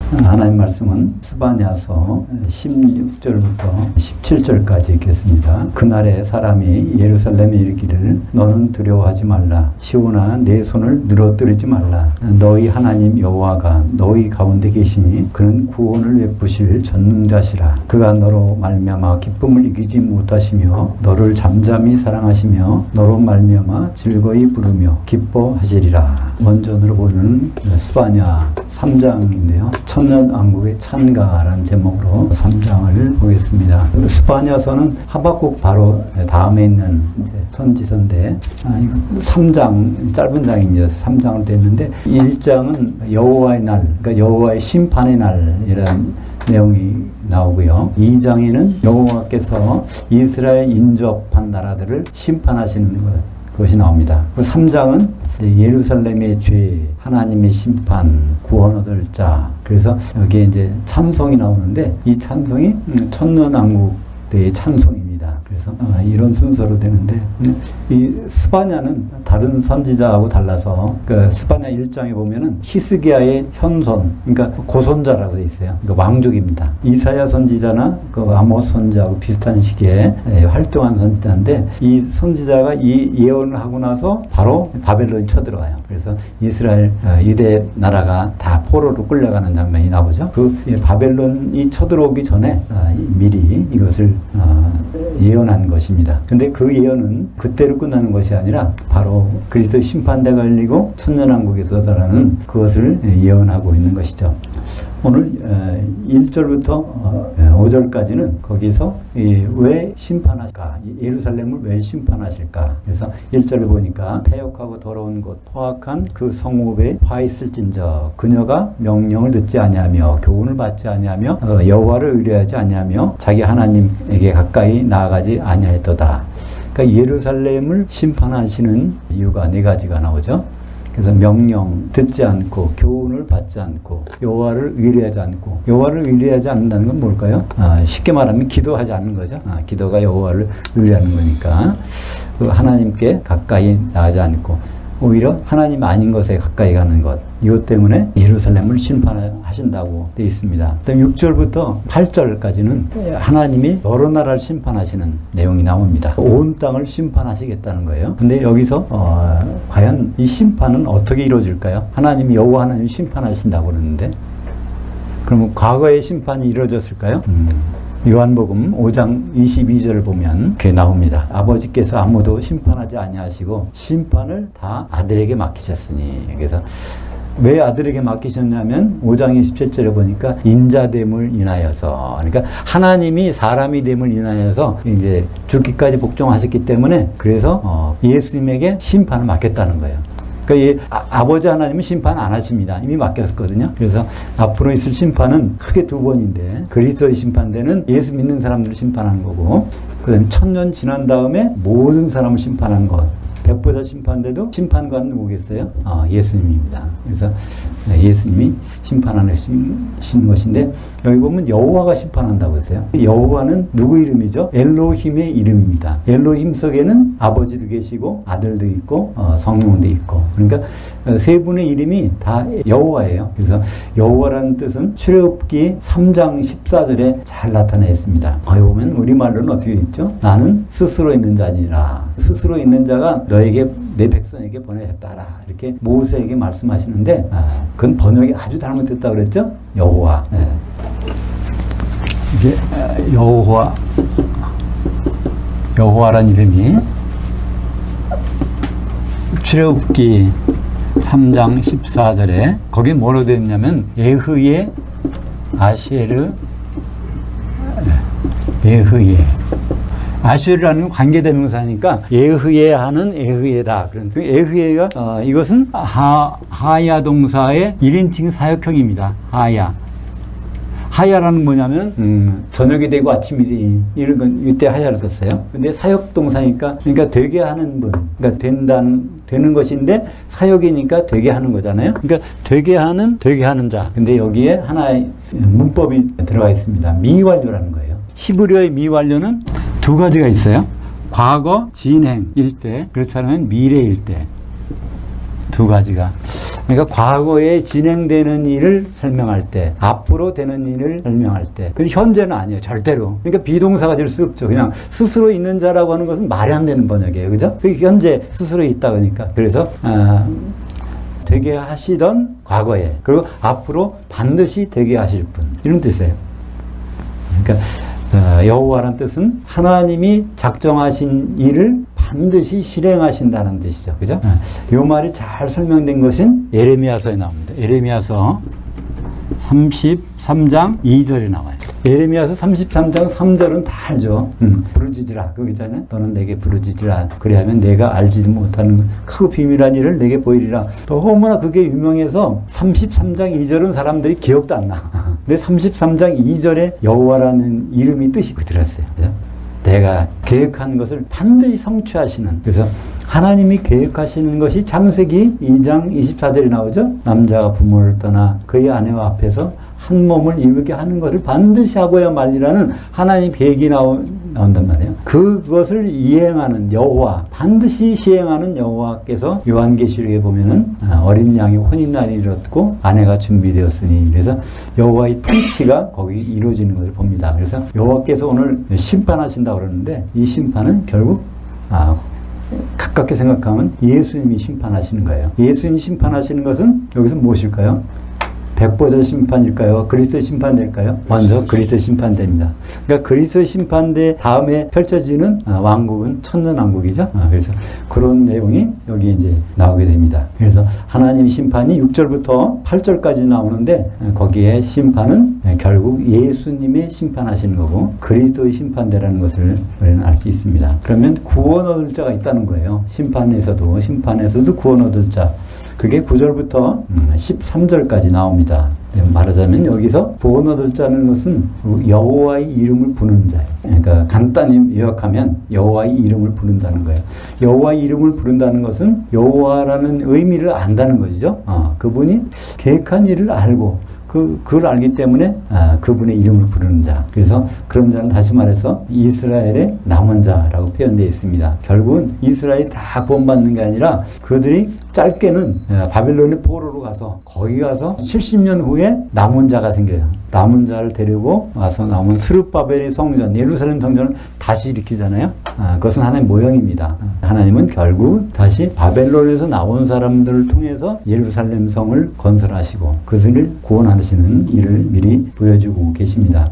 하나님 말씀은 스바냐서 16절부터 17절까지 있겠습니다. 그날에 사람이 예루살렘에 이르기를 너는 두려워하지 말라. 시온아 내 손을 늘어뜨리지 말라. 너희 하나님 여호와가 너희 가운데 계시니 그는 구원을 베푸실 전능자시라. 그가 너로 말미암아 기쁨을 이기지 못하시며 너를 잠잠히 사랑하시며 너로 말미암아 즐거이 부르며 기뻐하시리라. 원전으로 보는 스바냐 3장인데요. 천년왕국의 찬가라는 제목으로 3장을 보겠습니다. 스바냐서는 하박국 바로 다음에 있는 선지서인데 이거 3장 짧은 장입니다. 3장으로 됐는데 1장은 여호와의 날, 그러니까 여호와의 심판의 날이라는 내용이 나오고요. 2장에는 여호와께서 이스라엘 인접한 나라들을 심판하시는 것이 나옵니다. 3장은 예루살렘의 죄, 하나님의 심판, 구원 얻을 자. 그래서 여기에 이제 찬송이 나오는데 이 찬송이 천년왕국 때의 찬송입니다. 그래서 이런 순서로 되는데 이 스바냐는 다른 선지자하고 달라서 그 스바냐 1장에 보면은 히스기야의 현손, 그러니까 고손자라고 돼 있어요. 그러니까 왕족입니다. 이사야 선지자나 그 아모스 선지자하고 비슷한 시기에 활동한 선지자인데 이 선지자가 이 예언을 하고 나서 바로 바벨론이 쳐들어가요. 그래서 이스라엘 유대 나라가 다 포로로 끌려가는 장면이 나오죠. 그 바벨론이 쳐들어오기 전에 미리 이것을 예언한 것입니다. 근데 그 예언은 그때로 끝나는 것이 아니라 바로 그리스도의 심판대 걸리고 천년왕국에서다라는 그것을 예언하고 있는 것이죠. 오늘 1절부터 5절까지는 거기서 왜 심판하실까? 예루살렘을 왜 심판하실까? 그래서 1절을 보니까 패역하고 더러운 곳, 포악한 그 성읍에 화 있을진저 그녀가 명령을 듣지 아니하며 교훈을 받지 아니하며 여호와를 의뢰하지 아니하며 자기 하나님에게 가까이 나아가지 아니하였도다. 그러니까 예루살렘을 심판하시는 이유가 네 가지가 나오죠. 그래서 명령 듣지 않고 교훈을 받지 않고 여호와를 의뢰하지 않고 여호와를 의뢰하지 않는다는 건 뭘까요? 쉽게 말하면 기도하지 않는 거죠. 기도가 여호와를 의뢰하는 거니까 하나님께 가까이 나가지 않고 오히려 하나님 아닌 것에 가까이 가는 것, 이것 때문에 예루살렘을 심판하신다고 되어 있습니다. 그다음 6절부터 8절까지는 하나님이 여러 나라를 심판하시는 내용이 나옵니다. 온 땅을 심판하시겠다는 거예요. 근데 여기서 과연 이 심판은 어떻게 이루어질까요? 하나님이 여호와 하나님이 심판하신다고 그러는데 그러면 과거의 심판이 이루어졌을까요? 요한복음 5장 22절을 보면 그게 나옵니다. 아버지께서 아무도 심판하지 아니하시고 심판을 다 아들에게 맡기셨으니. 그래서 왜 아들에게 맡기셨냐면 5장 27절에 보니까 인자됨을 인하여서, 그러니까 하나님이 사람이 됨을 인하여서 이제 죽기까지 복종하셨기 때문에 그래서 예수님에게 심판을 맡겼다는 거예요. 그러니까 아버지 하나님은 심판 안 하십니다. 이미 맡겼거든요. 그래서 앞으로 있을 심판은 크게 두 번인데 그리스도의 심판대는 예수 믿는 사람들을 심판하는 거고 그다음에 1000년 지난 다음에 모든 사람을 심판하는 것. 백보자 심판대도 심판관은 누구겠어요? 예수님입니다. 그래서 예수님이 심판하시는 것인데 여기 보면 여호와가 심판한다고 했어요. 여호와는 누구 이름이죠? 엘로힘의 이름입니다. 엘로힘 속에는 아버지도 계시고 아들도 있고 성령도 있고, 그러니까 세 분의 이름이 다 여호와예요. 그래서 여호와라는 뜻은 출애굽기 3장 14절에 잘 나타나 있습니다. 거기 보면 우리말로는 어떻게 있죠? 나는 스스로 있는 자니라. 스스로 있는 자가 너에게 내 백성에게 보내셨다라 이렇게 모세에게 말씀하시는데 그건 번역이 아주 잘못됐다고 그랬죠? 여호와. 네. 이게 여호와란 이름이 출애굽기 3장 14절에 거기에 뭐로 되어 있냐면 에흐예 아시에르 에흐예. 아슈르라는 건 관계대명사니까 에흐예 하는 에흐예다. 그런데 에흐예가 이것은 하야 동사의 1인칭 사역형입니다. 하야라는 뭐냐면 저녁이 되고 아침이 되니 이런 건 이때 하야를 썼어요. 근데 사역 동사니까 그러니까 되게 하는 분, 그러니까 되는 것인데 사역이니까 되게 하는 거잖아요. 그러니까 되게 하는 자. 근데 여기에 하나의 문법이 들어가 있습니다. 미완료라는 거예요. 히브리어의 미완료는 두 가지가 있어요. 과거 진행일 때, 그렇지 않으면 미래일 때. 두 가지가 그러니까 과거에 진행되는 일을 설명할 때, 앞으로 되는 일을 설명할 때, 그 현재는 아니에요, 절대로. 그러니까 비동사가 될 수 없죠. 그냥 스스로 있는 자라고 하는 것은 말이 안 되는 번역이에요, 그죠? 현재 스스로 있다 보니까. 그래서 되게 하시던 과거에, 그리고 앞으로 반드시 되게 하실 분, 이런 뜻이에요. 그러니까 여호와라는 뜻은 하나님이 작정하신 일을 반드시 실행하신다는 뜻이죠. 그죠? 이 말이 잘 설명된 것은 예레미야서에 나옵니다. 예레미야서 33장 2절에 나와요. 예레미야서 33장 3절은 다 알죠. 부르짖으라. 거기잖아요. 너는 내게 부르짖으라. 그리하면 내가 알지도 못하는 크고 비밀한 일을 내게 보이리라. 또 너무나 그게 유명해서 33장 2절은 사람들이 기억도 안 나. 근데 33장 2절에 여호와라는 이름이 뜻이 들었어요. 그죠? 내가 계획한 것을 반드시 성취하시는. 그래서 하나님이 계획하시는 것이 창세기 2장 24절에 나오죠. 남자가 부모를 떠나 그의 아내와 앞에서 한 몸을 이루게 하는 것을 반드시 하고야 말리라는 하나님 계획이 나온단 말이에요. 그것을 이행하는 여호와, 반드시 시행하는 여호와께서 요한계시록에 보면은 어린 양이 혼인날이 이뤘고 아내가 준비되었으니, 그래서 여호와의 통치가 거기 이루어지는 것을 봅니다. 그래서 여호와께서 오늘 심판하신다고 그러는데 이 심판은 결국 가깝게 생각하면 예수님이 심판하시는 거예요. 예수님이 심판하시는 것은 여기서 무엇일까요? 백보자 심판일까요? 그리스도의 심판될까요? 먼저 그리스도의 심판대입니다. 그러니까 그리스도의 심판대 다음에 펼쳐지는 왕국은 천년왕국이죠. 그래서 그런 내용이 여기 이제 나오게 됩니다. 그래서 하나님 심판이 6절부터 8절까지 나오는데 거기에 심판은 결국 예수님의 심판하시는 거고 그리스도의 심판대라는 것을 우리는 알 수 있습니다. 그러면 구원 얻을 자가 있다는 거예요. 심판에서도 구원 얻을 자. 그게 9절부터 13절까지 나옵니다. 말하자면 여기서 구원 얻을 자는 것은 여호와의 이름을 부르는 자예요. 그러니까 간단히 요약하면 여호와의 이름을 부른다는 거예요. 여호와의 이름을 부른다는 것은 여호와라는 의미를 안다는 것이죠. 그분이 계획한 일을 알고 그걸 알기 때문에 그분의 이름을 부르는 자. 그래서 그런 자는 다시 말해서 이스라엘의 남은 자라고 표현되어 있습니다. 결국은 이스라엘이 다 구원받는 게 아니라 그들이 짧게는 바벨론의 포로로 가서 거기 가서 70년 후에 남은 자가 생겨요. 남은 자를 데리고 와서 나오면 스룹바벨의 성전, 예루살렘 성전을 다시 일으키잖아요. 그것은 하나님의 모형입니다. 하나님은 결국 다시 바벨론에서 나온 사람들을 통해서 예루살렘 성을 건설하시고 그들을 구원하시는 일을 미리 보여주고 계십니다.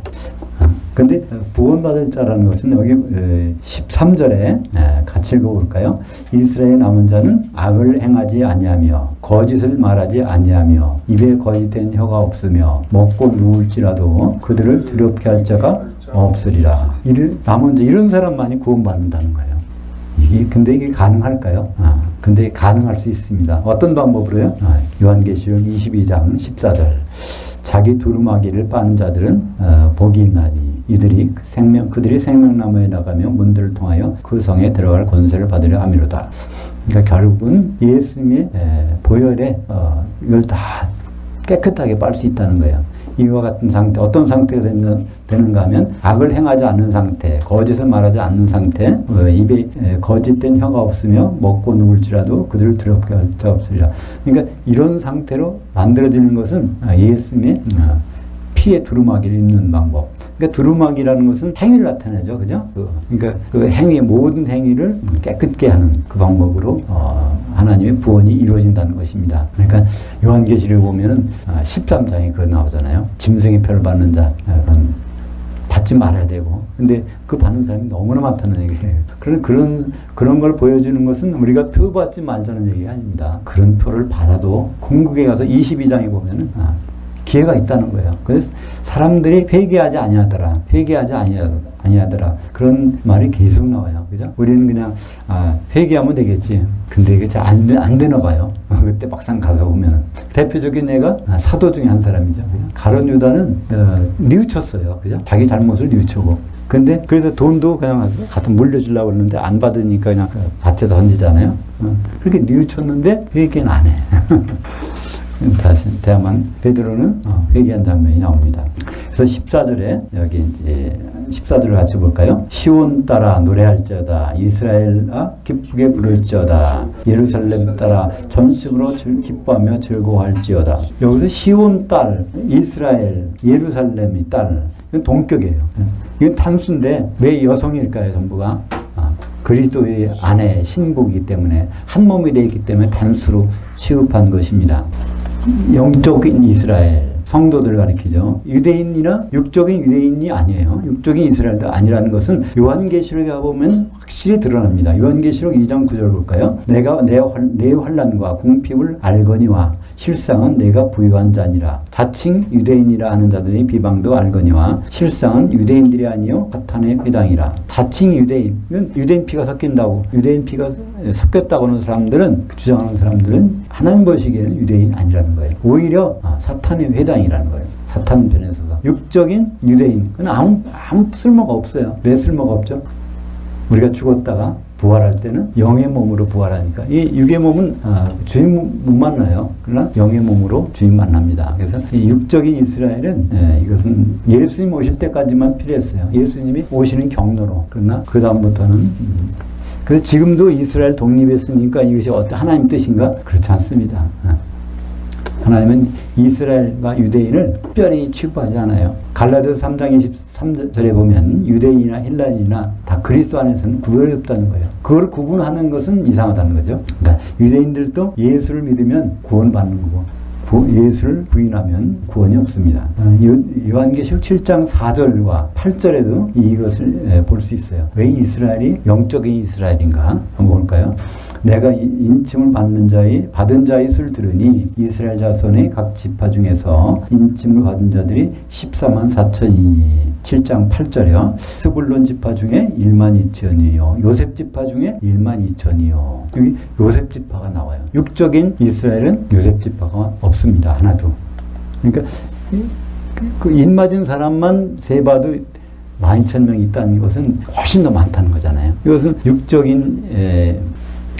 근데 구원받을 자라는 것은 여기 13절에 같이 읽어볼까요? 이스라엘 남은 자는 악을 행하지 아니하며 거짓을 말하지 아니하며 입에 거짓된 혀가 없으며 먹고 누울지라도 그들을 두렵게 할 자가 없으리라. 남은 자 이런 사람만이 구원받는다는 거예요. 근데 이게 가능할까요? 근데 가능할 수 있습니다. 어떤 방법으로요? 요한계시록 22장 14절. 자기 두루마기를 빠는 자들은 복이 있나니 그들이 생명나무에 나가며 문들을 통하여 그 성에 들어갈 권세를 받으려 함이로다. 그러니까 결국은 예수님의 보혈에 이걸 다 깨끗하게 빨 수 있다는 거예요. 이와 같은 상태, 어떤 상태가 되는가 하면 악을 행하지 않는 상태, 거짓을 말하지 않는 상태, 입에 거짓된 혀가 없으며 먹고 누울지라도 그들을 두렵게 할 자 없으리라. 그러니까 이런 상태로 만들어지는 것은 예수님의 피에 두루마기를 입는 방법. 그러니까 두루마기라는 것은 행위를 나타내죠. 그죠? 그러니까 그 행위, 모든 행위를 깨끗게 하는 그 방법으로 하나님의 구원이 이루어진다는 것입니다. 그러니까 요한계시록에 보면은 13장에 그거 나오잖아요. 짐승의 표를 받는 자, 받지 말아야 되고. 근데 그 받는 사람이 너무나 많다는 얘기예요. 그런 걸 보여주는 것은 우리가 표 받지 말자는 얘기가 아닙니다. 그런 표를 받아도 궁극에 가서 22장에 보면은 기회가 있다는 거예요. 그래서 사람들이 회개하지 아니하더라. 그런 말이 계속 나와요. 그죠? 우리는 그냥, 회개하면 되겠지. 근데 이게 잘 안 되나 봐요. 그때 막상 가서 보면은. 대표적인 예가 사도 중에 한 사람이죠. 그죠? 가룟 유다는, 뉘우쳤어요. 그죠? 자기 잘못을 뉘우치고. 근데 그래서 돈도 그냥 갖다 물려주려고 했는데 안 받으니까 그냥 밭에 던지잖아요. 그렇게 뉘우쳤는데 회개는 안 해. 다시 대만 베드로는 회개한 장면이 나옵니다. 그래서 14절에 여기 이제 14절을 같이 볼까요? 시온 따라 노래할지어다. 이스라엘아 기쁘게 부를지어다. 예루살렘 따라 전심으로 기뻐하며 즐거워할지어다. 여기서 시온 딸, 이스라엘, 예루살렘이 딸. 이건 동격이에요. 이건 단수인데 왜 여성일까요? 전부가 그리스도의 아내 신부이기 때문에 한 몸이 되어 있기 때문에 단수로 취급한 것입니다. 영적인 이스라엘 성도들을 가리키죠. 유대인이나 육적인 유대인이 아니에요. 육적인 이스라엘도 아니라는 것은 요한계시록에 가보면 확실히 드러납니다. 요한계시록 2장 9절 볼까요? 내가 내 환난과 궁핍을 알거니와 실상은 내가 부유한 자니라. 자칭 유대인이라 하는 자들의 비방도 알거니와 실상은 유대인들이 아니요 사탄의 회당이라. 자칭 유대인, 이건 유대인 피가 섞인다고, 유대인 피가 섞였다고 하는 사람들은, 주장하는 사람들은 하나님 보시기에는 유대인 아니라는 거예요. 오히려 사탄의 회당이라는 거예요. 사탄 편에 서서. 육적인 유대인, 그건 아무 쓸모가 없어요. 왜 쓸모가 없죠? 우리가 죽었다가 부활할 때는 영의 몸으로 부활하니까 이 육의 몸은 주님 못 만나요. 그러나 영의 몸으로 주님 만납니다. 그래서 이 육적인 이스라엘은 이것은 예수님 오실 때까지만 필요했어요. 예수님이 오시는 경로로. 그러나 그 다음부터는 그래서 지금도 이스라엘 독립했으니까 이것이 어떤 하나님 뜻인가? 그렇지 않습니다. 하나님은 이스라엘과 유대인을 특별히 취급하지 않아요. 갈라디아서 3장 23절에 보면 유대인이나 헬라인이나 다 그리스도 안에서는 구별이 없다는 거예요. 그걸 구분하는 것은 이상하다는 거죠. 그러니까 유대인들도 예수를 믿으면 구원받는 거고 예수를 부인하면 구원이 없습니다. 요한계시록 7장 4절과 8절에도 이것을 볼 수 있어요. 왜 이스라엘이 영적인 이스라엘인가? 한번 볼까요? 내가 인침을 받은 자의 수를 들으니 이스라엘 자손의 각 지파 중에서 인침을 받은 자들이 14만 4천이니 7장 8절이요. 스불론 지파 중에 1만 2천이요. 요셉 지파 중에 1만 2천이요. 여기 요셉 지파가 나와요. 육적인 이스라엘은 요셉 지파가 없습니다. 하나도. 그러니까 그 인 맞은 사람만 세봐도 12,000명이 있다는 것은 훨씬 더 많다는 거잖아요. 이것은 육적인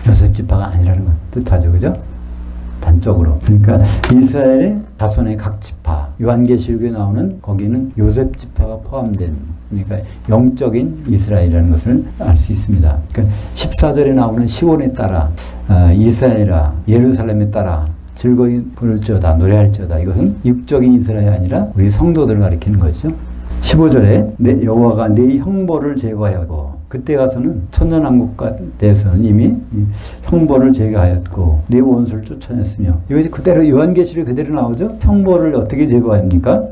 요셉 지파가 아니라는 것 뜻하죠. 그죠? 단적으로. 그러니까 이스라엘의 자손의 각 지파, 요한계시록에 나오는 거기는 요셉 지파가 포함된, 그러니까 영적인 이스라엘이라는 것을 알 수 있습니다. 그러니까 14절에 나오는 시온에 따라 이스라엘아 예루살렘에 따라 즐거이 부를지어다 노래할지어다. 이것은 육적인 이스라엘이 아니라 우리 성도들을 가리키는 것이죠. 15절에 여호와가 네 형벌을 제거하였고, 그때 가서는 천년왕국에 대해서는 이미 형벌을 제거하였고 네 원수를 쫓아냈으며, 이것이 그대로 요한계시록에 그대로 나오죠. 형벌을 어떻게 제거합니까?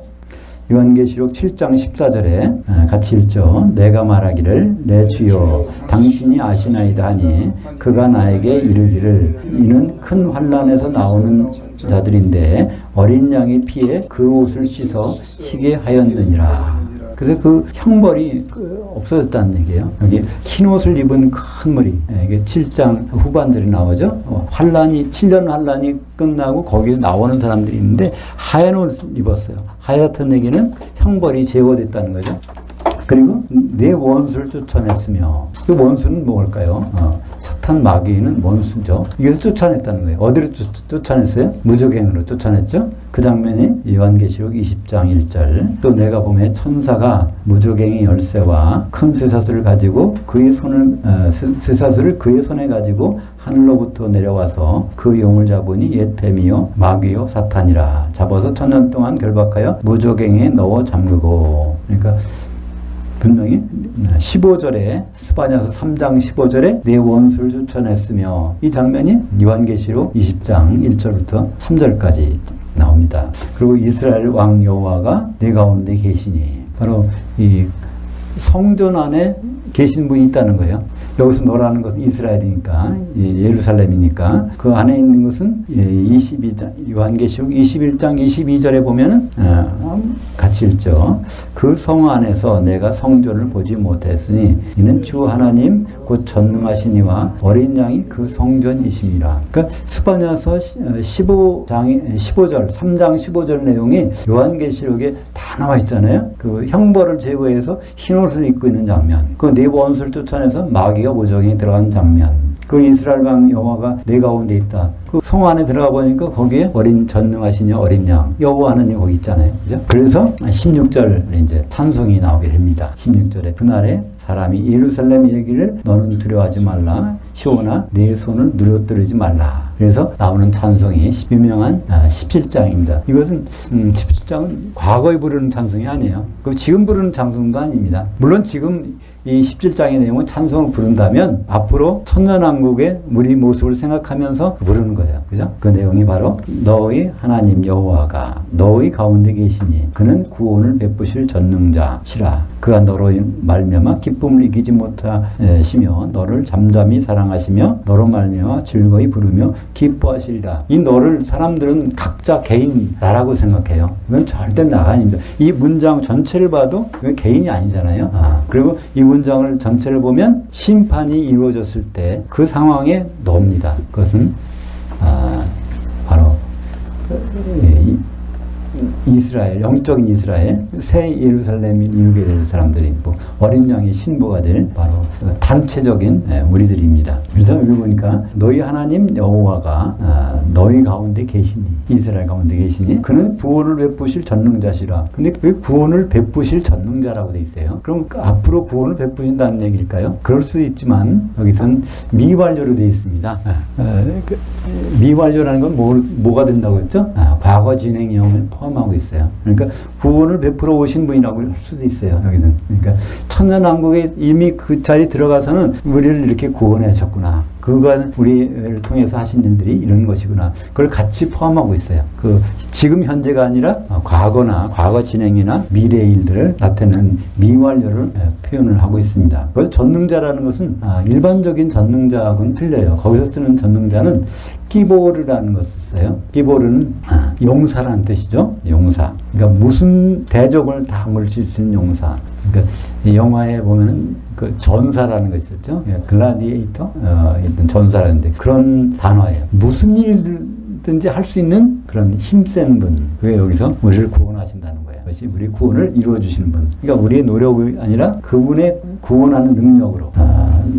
요한계시록 7장 14절에 같이 읽죠. 내가 말하기를 내 주여 당신이 아시나이다 하니 그가 나에게 이르기를 이는 큰 환난에서 나오는 자들인데 어린 양의 피에 그 옷을 씻어 희게 하였느니라. 그래서 그 형벌이 없어졌다는 얘기예요. 여기 흰 옷을 입은 큰 무리, 이게 7장 후반절이 나오죠. 7년 환란이 끝나고 거기에 나오는 사람들이 있는데 하얀 옷을 입었어요. 하얗던 얘기는 형벌이 제거됐다는 거죠. 그리고 내 원수를 쫓아냈으며, 그 원수는 뭘까요? 사탄 마귀는 원수죠. 이걸 쫓아냈다는 거예요. 어디로 쫓아냈어요? 무적행으로 쫓아냈죠. 그 장면이 요한계시록 20장 1절. 또 내가 보면 천사가 무적행의 열쇠와 큰 쇠사슬을 가지고 쇠사슬을 그의 손에 가지고 하늘로부터 내려와서 그 용을 잡으니 옛 뱀이요 마귀요 사탄이라. 잡아서 1000년 동안 결박하여 무적행에 넣어 잠그고. 그러니까 분명히 15절에 스바냐서 3장 15절에 내 원수를 쫓아냈으며, 이 장면이 요한계시록 20장 1절부터 3절까지 나옵니다. 그리고 이스라엘 왕 여호와가 내 가운데 계시니, 바로 이 성전 안에 계신 분이 있다는 거예요. 여기서 너라는 것은 이스라엘이니까, 예루살렘이니까, 그 안에 있는 것은 22장, 요한계시록 21장 22절에 보면은 같이 읽죠. 그 성 안에서 내가 성전을 보지 못했으니 이는 주 하나님 곧 전능하시니와 어린 양이 그 성전이심이라. 그러니까 스바냐서 15장 15절, 3장 15절 내용이 요한계시록에 다 나와 있잖아요. 그 형벌을 제거해서 흰 옷을 입고 있는 장면, 그 네 원수를 쫓아내서 마귀가 무적행에 들어간 장면, 그 이스라엘 방 여호와가 내 가운데 있다. 그 성 안에 들어가 보니까 거기에 어린 전능하신 어린 양 여호와 하나님 거기 있잖아요. 그죠? 그래서 16절 이제 찬송이 나오게 됩니다. 16절에 그날에 사람이 예루살렘 이르기를 너는 두려워하지 말라. 시온아 내 손을 누려뜨리지 말라. 그래서 나오는 찬송이 유명한 17장입니다. 이것은 17장은 과거에 부르는 찬송이 아니에요. 지금 부르는 찬송도 아닙니다. 물론 지금 이 17장의 내용은 찬송을 부른다면 앞으로 천년왕국의 우리 모습을 생각하면서 부르는 거예요. 그죠? 그 내용이 바로 너희 하나님 여호와가 너희 가운데 계시니 그는 구원을 베푸실 전능자시라. 그가 너로 말미암아 기쁨을 이기지 못하시며 너를 잠잠히 사랑하시며 너로 말미암아 즐거이 부르며 기뻐하시리라. 이 너를 사람들은 각자 개인 나라고 생각해요. 이건 절대 나가 아닙니다. 이 문장 전체를 봐도 이건 개인이 아니잖아요. 그리고 이 문장을 전체를 보면 심판이 이루어졌을 때 그 상황에 넣습니다. 그것은 바로 이스라엘, 영적인 이스라엘, 새 예루살렘이 이루게 될 사람들이 있고 어린 양의 신부가 될 바로 단체적인 우리들입니다. 그래서 여기 보니까 너희 하나님 여호와가 너희 가운데 계시니 이스라엘 가운데 계시니 그는 구원을 베푸실 전능자시라. 근데 왜 구원을 베푸실 전능자라고 돼 있어요? 그럼 앞으로 구원을 베푸신다는 얘기일까요? 그럴 수 있지만 여기서는 미완료로 돼 있습니다. 미완료라는 건 뭐가 된다고 했죠? 과거 진행형을 포함하고 있어요. 그러니까 구원을 베풀어 오신 분이라고 할 수도 있어요. 여기서는. 그러니까 천년왕국에 이미 그 자리에 들어가서는 우리를 이렇게 구원하셨구나. 그가 우리를 통해서 하신 일들이 이런 것이구나. 그걸 같이 포함하고 있어요. 지금 현재가 아니라 과거나 과거 진행이나 미래의 일들을 나타내는 미완료를 표현을 하고 있습니다. 그래서 전능자라는 것은 일반적인 전능자하고는 틀려요. 거기서 쓰는 전능자는 기보르라는 것을 써요. 기보르는 용사라는 뜻이죠. 용사. 그러니까 무슨 대적을 다 물질 수 있는 용사. 그러니까 이 영화에 보면은 그 전사라는 거 있었죠. 글라디에이터 있던 전사라는데 그런 단어예요. 무슨 일든지 할 수 있는 그런 힘센 분. 그게 여기서 우리를 구원하신다는 거예요. 그것이 우리 구원을 이루어 주시는 분. 그러니까 우리의 노력이 아니라 그분의 구원하는 능력으로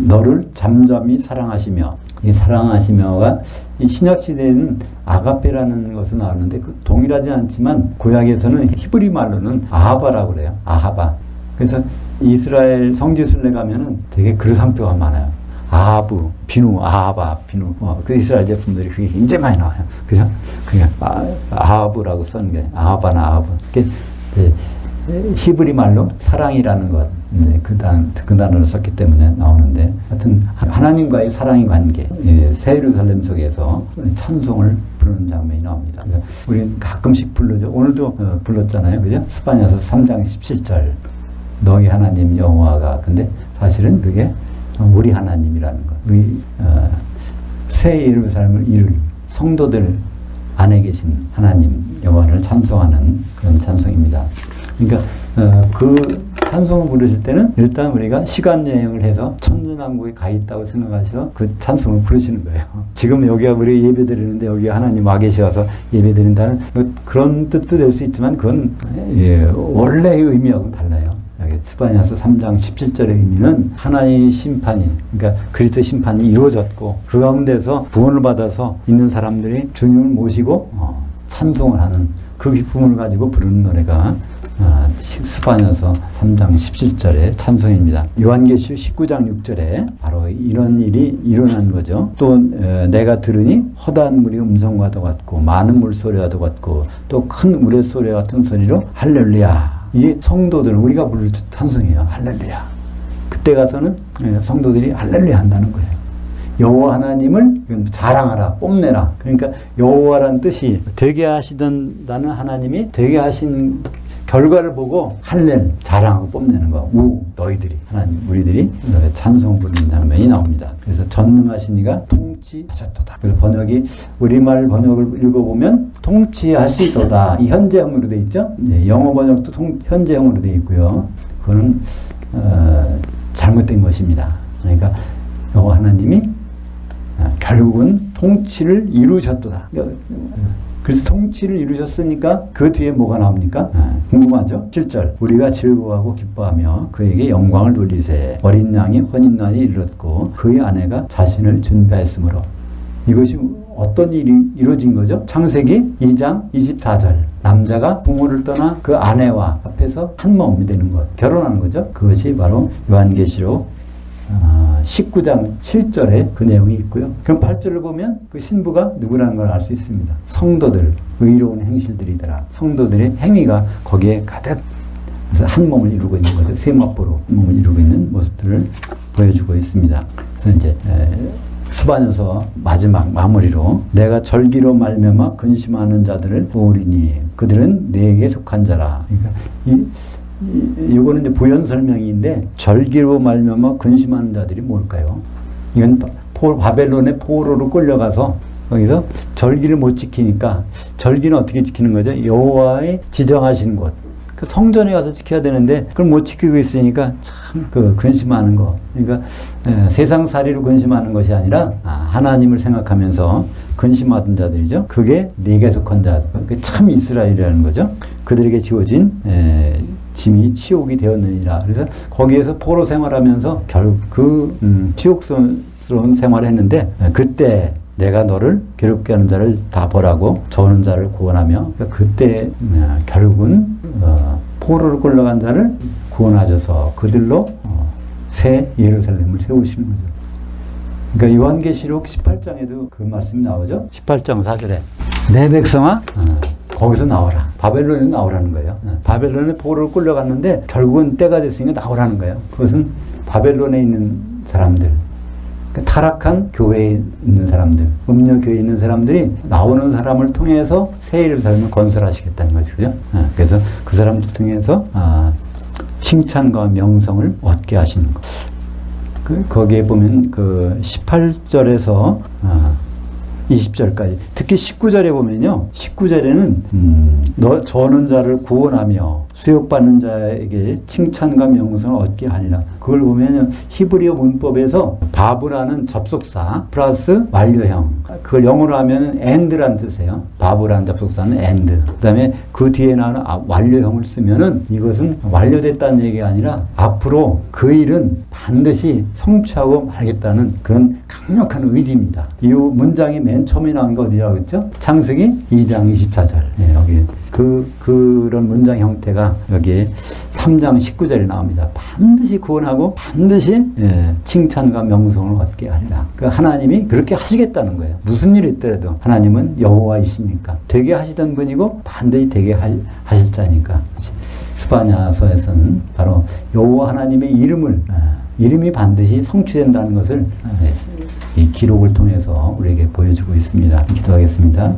너를 잠잠히 사랑하시며 이 사랑하시며가 이 신약 시대에는 아가페라는 것은 나오는데 동일하지 않지만 구약에서는 히브리 말로는 아하바라고 그래요. 아하바. 그래서 이스라엘 성지순례 가면은 되게 그릇상표가 많아요. 아하부, 비누, 아하바, 비누. 그 이스라엘 제품들이 그게 굉장히 많이 나와요. 그죠? 그냥 아하부라고 쓰는 게 아하바나 아하부. 히브리 말로 사랑이라는 것, 그 단어를 썼기 때문에 나오는데, 하여튼 하나님과의 사랑의 관계, 새 예루살렘 속에서 찬송을 부르는 장면이 나옵니다. 우리는 가끔씩 부르죠. 오늘도 불렀잖아요. 그죠? 스바냐서 3장 17절. 너희 하나님 여호와가. 근데 사실은 그게 우리 하나님이라는 것. 새 예루살렘을 이룰 성도들 안에 계신 하나님 여호와를 찬송하는 그런 찬송입니다. 그러니까 그 찬송을 부르실 때는 일단 우리가 시간 여행을 해서 천년왕국에 가 있다고 생각하셔서 그 찬송을 부르시는 거예요. 지금 여기가 우리 예배 드리는데 여기 하나님 와 계셔서 예배 드린다는 그런 뜻도 될 수 있지만 그건 원래의 의미하고는 달라요. 스바냐서 3장 17절의 의미는 하나의 심판이, 그러니까 그리스도 심판이 이루어졌고 그 가운데서 구원을 받아서 있는 사람들이 주님을 모시고 찬송을 하는 그 기쁨을 가지고 부르는 노래가 스바냐서 3장 17절의 찬송입니다. 요한계시록 19장 6절에 바로 이런 일이 일어난 거죠. 또 내가 들으니 허다한 물이 음성과도 같고 많은 물소리와도 같고 또 큰 우레소리 같은 소리로 할렐루야. 이게 성도들 우리가 부를 찬송이에요. 할렐루야. 그때 가서는 성도들이 할렐루야 한다는 거예요. 여호와 하나님을 자랑하라, 뽐내라. 그러니까 여호와라는 뜻이 되게 하시던다는 하나님이 되게 하신 결과를 보고 할렐, 자랑하고 뽐내는 거. 너희들이, 하나님, 우리들이 찬송 부르는 장면이 나옵니다. 그래서 전능하신 이가 통치하셨도다. 그래서 번역이, 우리말 번역을 읽어보면 통치하시도다. 이 현재형으로 되어 있죠? 네, 영어 번역도 현재형으로 되어 있고요. 그거는 잘못된 것입니다. 그러니까 여호와 하나님이 결국은 통치를 이루셨도다. 그래서 통치를 이루셨으니까 그 뒤에 뭐가 나옵니까? 궁금하죠? 7절 우리가 즐거워하고 기뻐하며 그에게 영광을 돌리세. 어린 양이 혼인날이 이르렀고 그의 아내가 자신을 준비하였으므로. 이것이 어떤 일이 이루어진 거죠? 창세기 2장 24절 남자가 부모를 떠나 그 아내와 합해서 한 몸이 되는 것, 결혼하는 거죠. 그것이 바로 요한계시록 19장 7절에 그 내용이 있고요. 그럼 8절을 보면 그 신부가 누구라는 걸 알 수 있습니다. 성도들, 의로운 행실들이더라. 성도들의 행위가 거기에 가득 그래서 한 몸을 이루고 있는 거죠. 세마포로 몸을 이루고 있는 모습들을 보여주고 있습니다. 그래서 이제 스바녀서 마지막 마무리로 내가 절기로 말미암아 근심하는 자들을 보으리니 그들은 내게 속한 자라. 그러니까 이거는 이제 부연 설명인데 절기로 말미암아 근심하는 자들이 뭘까요? 이건 바벨론의 포로로 끌려가서 거기서 절기를 못 지키니까 절기는 어떻게 지키는 거죠? 여호와의 지정하신 곳. 그 성전에 가서 지켜야 되는데 그걸 못 지키고 있으니까 참 그 근심하는 거. 그러니까 세상살이로 근심하는 것이 아니라 하나님을 생각하면서 근심하던 자들이죠. 그게 내게 속한 자. 참 이스라엘이라는 거죠. 그들에게 지어진 짐이 치욕이 되었느니라. 그래서 거기에서 포로 생활하면서 결국 그 치욕스러운 생활을 했는데 그때 내가 너를 괴롭게 하는 자를 다 벌하고 저는 자를 구원하며 그때 결국은 포로로 끌려간 자를 구원하셔서 그들로 새 예루살렘을 세우시는 거죠. 그러니까 요한계시록 18장에도 그 말씀이 나오죠. 18장 4절에 내 백성아 거기서 나오라. 바벨론에 나오라는 거예요. 바벨론에 포로로 끌려갔는데 결국은 때가 됐으니까 나오라는 거예요. 그것은 바벨론에 있는 사람들, 타락한 교회에 있는 사람들, 음녀 교회에 있는 사람들이 나오는 사람을 통해서 새 예루살렘을 건설하시겠다는 거죠. 그죠? 그래서 그 사람들 통해서 칭찬과 명성을 얻게 하시는 것. 거기에 보면 그 18절에서 20절까지 특히 19절에 보면요. 19절에는 저는 자를 구원하며 수욕받는 자에게 칭찬과 명성을 얻게 하니라. 그걸 보면 히브리어 문법에서 바브라는 접속사 플러스 완료형. 그걸 영어로 하면 and라는 뜻이에요. 바브라는 접속사는 and. 그 다음에 그 뒤에 나오는 완료형을 쓰면은 이것은 완료됐다는 얘기가 아니라 앞으로 그 일은 반드시 성취하고 말겠다는 그런 강력한 의지입니다. 이 문장이 맨 처음에 나온 거 어디라고 했죠? 창세기 2장 24절. 네, 여기 그런 문장 형태가 여기 3장 19절에 나옵니다. 반드시 구원하고 반드시 칭찬과 명성을 얻게 하리라. 그 하나님이 그렇게 하시겠다는 거예요. 무슨 일이 있더라도 하나님은 여호와이시니까 되게 하시던 분이고 반드시 되게 하실 자니까. 스바냐서에서는 바로 여호와 하나님의 이름이 반드시 성취된다는 것을 이 기록을 통해서 우리에게 보여주고 있습니다. 기도하겠습니다.